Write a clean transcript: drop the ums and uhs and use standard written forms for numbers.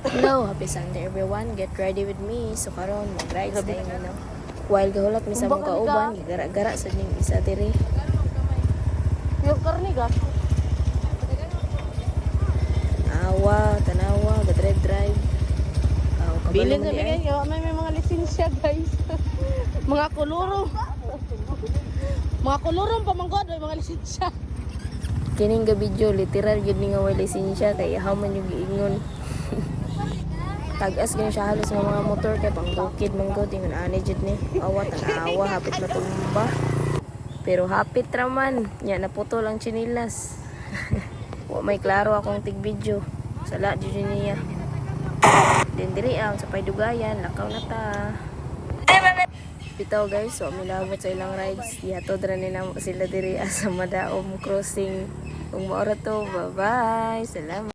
Hello, happy Sunday everyone. Get ready with me. So karon mag-rides tayo no. While gahulak mi sa mga kauban, gigara-gara sa ning isa diri. Yung karniga. Awa, tanawa, drive. Aw, Bilin kabalo sa man di ay. mga may mga lisensya guys. Mga kuluro. Mga kulurong pamanggod ay mga lisensya. Kining ga video literal gyud ni nga way lisensya kay how man yung giingon. Tagas gani siya halos nga mga motor kay pangbukid man gud ingon ani jud ni. Awa tanawa hapit matumba. Pero hapit ra man, nya naputol ang chinilas. Wa may klaro akong tig video. Sala jud niya. Din diri ang sa paydugayan, lakaw na ta. Bitaw guys, so milabot sa ilang rides. Ihatod ra nila sila diri sa Madaom Crossing. Kung maora to, bye-bye. Salamat.